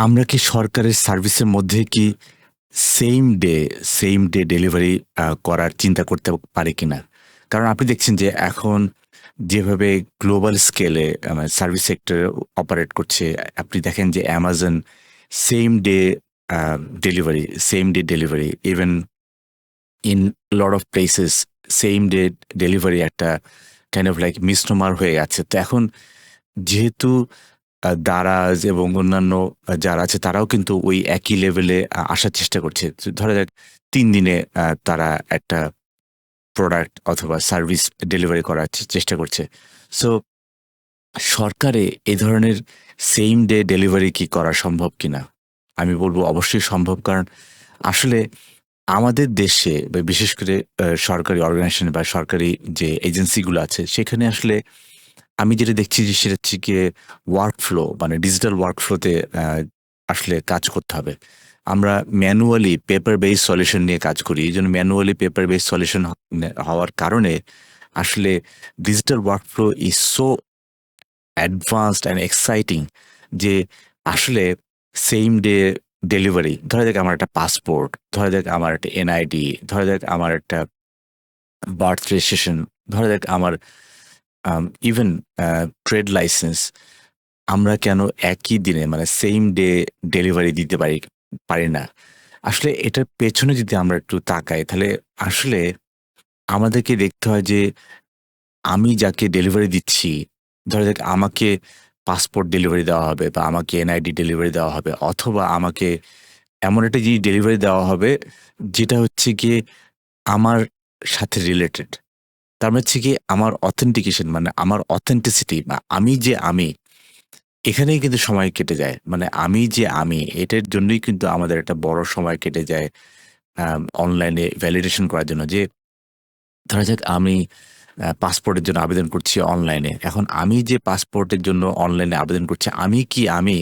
আমরা কি সরকারের সার্ভিসের মধ্যে কি same day same day delivery করার চিন্তা করতে পারি কিনা? কারণ আপনি দেখছেন যে এখন যেভাবে গ্লোবাল স্কেলে সার্ভিস সেক্টর অপারেট করছে, আপনি দেখেন যে Amazon same day delivery even in lot of places same day delivery একটা কাইন্ড অফ লাইক মিসনোমার হয়ে গেছে। তো এখন যেহেতু দারাজ এবং অন্যান্য যারা আছে তারাও কিন্তু ওই একই লেভেলে আসার চেষ্টা করছে। তো ধরা যাক ৩ দিনে তারা একটা প্রোডাক্ট অথবা সার্ভিস ডেলিভারি করার চেষ্টা করছে। সো সরকারে এ ধরনের সেইম ডে ডেলিভারি কি করা সম্ভব কিনা? আমি বলব অবশ্যই সম্ভব। কারণ আসলে আমাদের দেশে বা বিশেষ করে সরকারি অর্গানাইজেশন বা সরকারি যে এজেন্সিগুলো আছে সেখানে আসলে আমি যেটা দেখছি যে সেটা হচ্ছে গিয়ে ওয়ার্কফ্লো মানে ডিজিটাল ওয়ার্কফ্লোতে আসলে কাজ করতে হবে। আমরা ম্যানুয়ালি পেপার বেস সলিউশন নিয়ে কাজ করি। এইজন্য ম্যানুয়ালি পেপার বেস সলিউশন হওয়ার কারণে আসলে digital workflow is so advanced and exciting যে আসলে সেইম ডে ডেলিভারি ধরা যাক আমার একটা পাসপোর্ট, ধরা যাক আমার একটা এনআইডি, ধরা যাক আমার একটা বার্থ রেজিস্ট্রেশন, ধরা যাক আমার ইভেন ট্রেড লাইসেন্স আমরা কেন একই দিনে মানে সেইম ডে ডেলিভারি দিতে পারি না? আসলে এটার পেছনে যদি আমরা একটু তাকাই তাহলে আসলে আমাদেরকে দেখতে হয় যে আমি যাকে ডেলিভারি দিচ্ছি, ধরা যাক আমাকে পাসপোর্ট ডেলিভারি দেওয়া হবে বা আমাকে এনআইডি ডেলিভারি দেওয়া হবে অথবা আমাকে এমন একটা জিনিস ডেলিভারি দেওয়া হবে যেটা হচ্ছে গিয়ে আমার সাথে রিলেটেড। তার মানে হচ্ছে গিয়ে আমার অথেন্টিকেশন মানে আমার অথেন্টিসিটি বা আমি যে আমি এখানেই কিন্তু সময় কেটে যায়। মানে আমি যে আমি এটার জন্যই কিন্তু আমাদের একটা বড় সময় কেটে যায় অনলাইনে ভ্যালিডেশন করার জন্য। যে ধরা যাক আমি পাসপোর্টের জন্য আবেদন করছি অনলাইনে। এখন আমি যে পাসপোর্টের জন্য অনলাইনে আবেদন করছি, আমি কি আমি?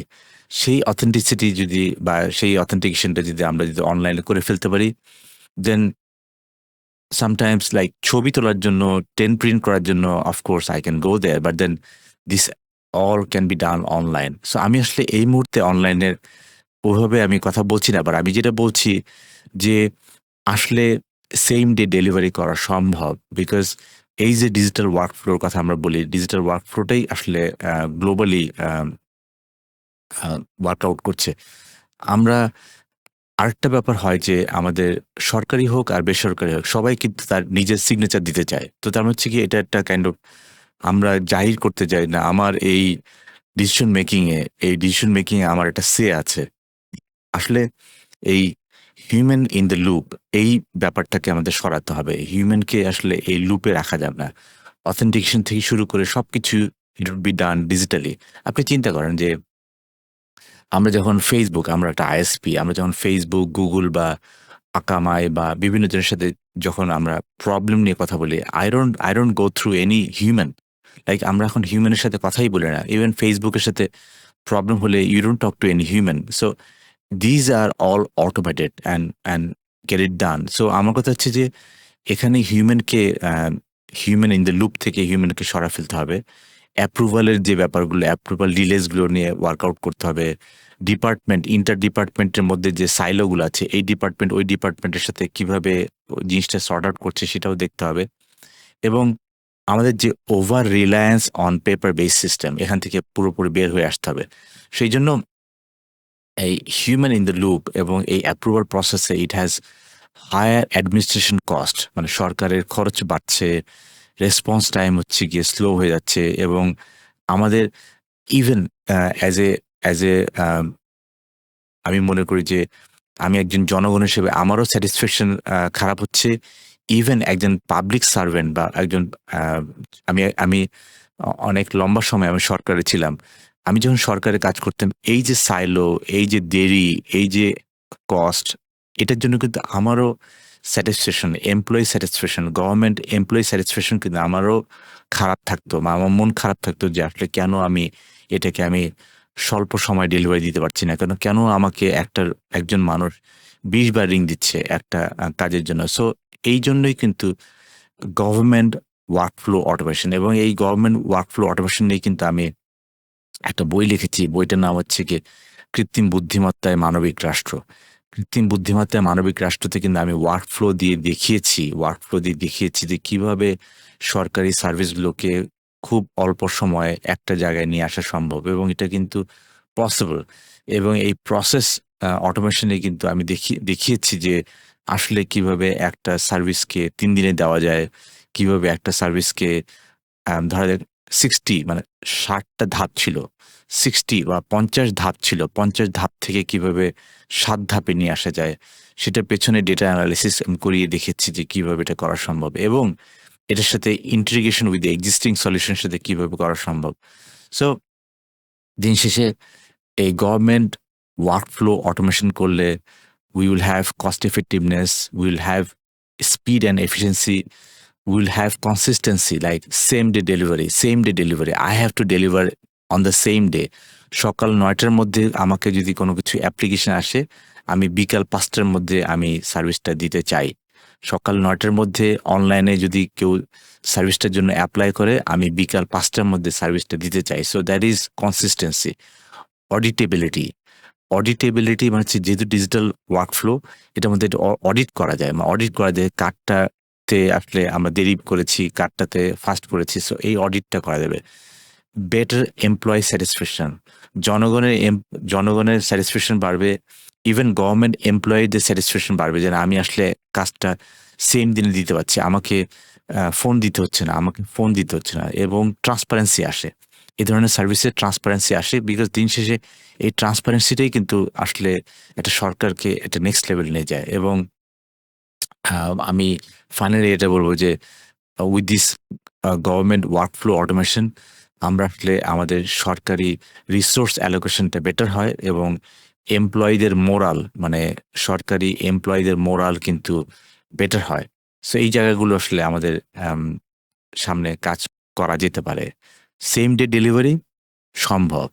সেই অথেন্টিসিটি যদি বা সেই অথেন্টিকেশনটা যদি আমরা যদি অনলাইনে করে ফেলতে পারি, দেন sometimes like ছবি তোলার জন্য, প্রিন্ট করার জন্য of course I can go there, but then this all can be done online. So আমি আসলে এই মুহূর্তে অনলাইনের ওভাবে আমি কথা বলছি না। বাট আমি যেটা বলছি যে আসলে সেইম ডে ডেলিভারি করা সম্ভব। বিকজ এই যে ডিজিটাল ওয়ার্কফ্লোর কথা আমরা বলি, ডিজিটাল ওয়ার্কফ্লোটাই আসলে গ্লোবালি ওয়ার্কআউট করছে। আমরা আরেকটা ব্যাপার হয় যে আমাদের সরকারি হোক আর বেসরকারি হোক সবাই কিন্তু তার নিজের সিগনেচার দিতে চায়। তো তার মানে হচ্ছে কি এটা একটা কাইন্ড অফ আমরা জাহির করতে চাই না আমার এই ডিসিশন মেকিং এ আমার একটা সে আছে। আসলে এই হিউম্যান ইন দ্য লুপ এই ব্যাপারটাকে আমাদের সরাতে হবে। হিউম্যানকে আসলে এই লুপে রাখা যাবে না। অথেন্টিকেশন থেকে শুরু করে সবকিছু it would be done digitally. আপনি চিন্তা করেন যে আমরা যখন আমরা একটা আইএসপি, আমরা যখন Facebook, Google বা আকামাই বা বিভিন্ন জনের সাথে যখন আমরা প্রবলেম নিয়ে কথা বলি, I don't go through any human. Like আমরা এখন হিউম্যানের সাথে কথাই বলি না। ইভেন Facebook এর সাথে প্রবলেম হলে you don't talk to any human. So these are all automated and get it done. So আমার কথা হচ্ছে যে এখানে হিউম্যান ইন দ্য লুপ থেকে হিউম্যানকে সরা ফেলতে হবে। অ্যাপ্রুভালের যে ব্যাপারগুলো, অ্যাপ্রুভাল ডিলেসগুলো নিয়ে ওয়ার্কআউট করতে হবে। ইন্টার ডিপার্টমেন্টের মধ্যে যে সাইলোগুলো আছে, এই ডিপার্টমেন্ট ওই ডিপার্টমেন্টের সাথে কিভাবে জিনিসটা সর্ট আউট করছে সেটাও দেখতে হবে। এবং আমাদের যে over Reliance on paper base system এখান থেকে পুরোপুরি বের হয়ে আসতে হবে। সেই জন্য এই হিউম্যান ইন দ্য লুপ এবং এই অ্যাপ্রুভাল প্রসেসে it has higher administration cost মানে সরকারের খরচ বাড়ছে, রেসপন্স টাইম হচ্ছে গিয়ে স্লো হয়ে যাচ্ছে এবং আমাদের even as a as a আমি মনে করি যে আমি একজন জনগণ হিসেবে আমারও স্যাটিসফ্যাকশন খারাপ হচ্ছে। ইভেন একজন পাবলিক সার্ভেন্ট বা একজন আ আমি আমি অনেক লম্বা সময় আমি সরকারে ছিলাম। আমি যখন সরকারে কাজ করতাম এই যে সাইলো, এই যে দেরি, এই যে কস্ট এটার জন্য কিন্তু আমারও গভর্নমেন্ট এমপ্লয়ি স্যাটিসফ্যাকশন কিন্তু আমারও খারাপ থাকতো বা আমার মন খারাপ থাকতো যে আসলে কেন এটাকে আমি স্বল্প সময়ে ডেলিভারি দিতে পারছি না। কেন আমাকে একজন মানুষ ২০ বার রিং দিচ্ছে একটা কাজের জন্য। সো এইজন্যই কিন্তু গভর্নমেন্ট ওয়ার্কফ্লো অটোমেশন এবং এই গভর্নমেন্ট ওয়ার্কফ্লো অটোমেশন নিয়ে কিন্তু আমি একটা বই লিখেছি। বইটার নাম হচ্ছে গিয়ে কৃত্রিম বুদ্ধিমত্তায় মানবিক রাষ্ট্র। কৃত্রিম বুদ্ধিমত্তায় মানবিক রাষ্ট্রতে কিন্তু আমি ওয়ার্কফ্লো দিয়ে দেখিয়েছি যে কিভাবে সরকারি সার্ভিসগুলোকে খুব অল্প সময়ে একটা জায়গায় নিয়ে আসা সম্ভব, এবং এটা কিন্তু পসিবল। এবং এই প্রসেস অটোমেশনে কিন্তু আমি দেখিয়েছি যে আসলে কিভাবে একটা সার্ভিসকে 3 দিনে দেওয়া যায়, কিভাবে একটা সার্ভিসকে ধরা যাক 60 মানে 60টা ধাপ ছিল, 60 বা 50 ধাপ ছিল, 50 ধাপ থেকে কিভাবে 7 ধাপে নিয়ে আসা যায়, সেটার পেছনে ডেটা অ্যানালাইসিস আমি করিয়ে দেখেছি যে কিভাবে এটা করা সম্ভব, এবং এটার সাথে ইন্টিগ্রেশন উইথ এক্সিস্টিং সলিউশনের সাথে কিভাবে করা সম্ভব। সো দিন শেষে এই গভর্নমেন্ট ওয়ার্কফ্লো অটোমেশন করলে we will have cost effectiveness, we will have speed and efficiency, we will have consistency, like same day delivery. I have to deliver on the same day. সকাল 9টার মধ্যে আমাকে যদি কোনো কিছু অ্যাপ্লিকেশন আসে, আমি বিকাল 5টার মধ্যে আমি সার্ভিসটা দিতে চাই। সকাল 9টার মধ্যে অনলাইনে যদি কেউ সার্ভিসটার জন্য অ্যাপ্লাই করে, আমি বিকাল 5টার মধ্যে সার্ভিসটা দিতে চাই। So that is consistency. Auditability মানে হচ্ছে যেহেতু ডিজিটাল ওয়ার্কফ্লো, এটার মধ্যে অডিট করা যায়, কার্ডটাতে আসলে আমরা দেরি করেছি, কার্ডটাতে ফাস্ট করেছি, সো এই অডিটটা করা যাবে। বেটার এমপ্লয়ি স্যাটিসফ্যাকশন, জনগণের স্যাটিসফ্যাকশন বাড়বে, ইভেন গভর্নমেন্ট এমপ্লয়িদের স্যাটিসফ্যাকশন বাড়বে, যে আমি আসলে কাজটা সেম দিনে দিতে পারছি, আমাকে ফোন দিতে হচ্ছে না, এবং ট্রান্সপারেন্সি আসে। এই ধরনের সার্ভিসে ট্রান্সপারেন্সি আসে, বিকজ দিন শেষে এই ট্রান্সপারেন্সিটাই কিন্তু আসলে একটা সরকারকে একটা নেক্সট লেভেল নিয়ে যায়। এবং আমি ফাইনালি এটা বলবো যে with this government workflow automation আমরা আসলে আমাদের সরকারি রিসোর্স অ্যালোকেশনটা বেটার হয়, এবং এমপ্লয়ীদের মোরাল মানে সরকারি এমপ্লয়ীদের মোরাল কিন্তু বেটার হয়। সো এই জায়গাগুলো আসলে আমাদের সামনে কাজ করা যেতে পারে। সেম ডে ডেলিভারি সম্ভব,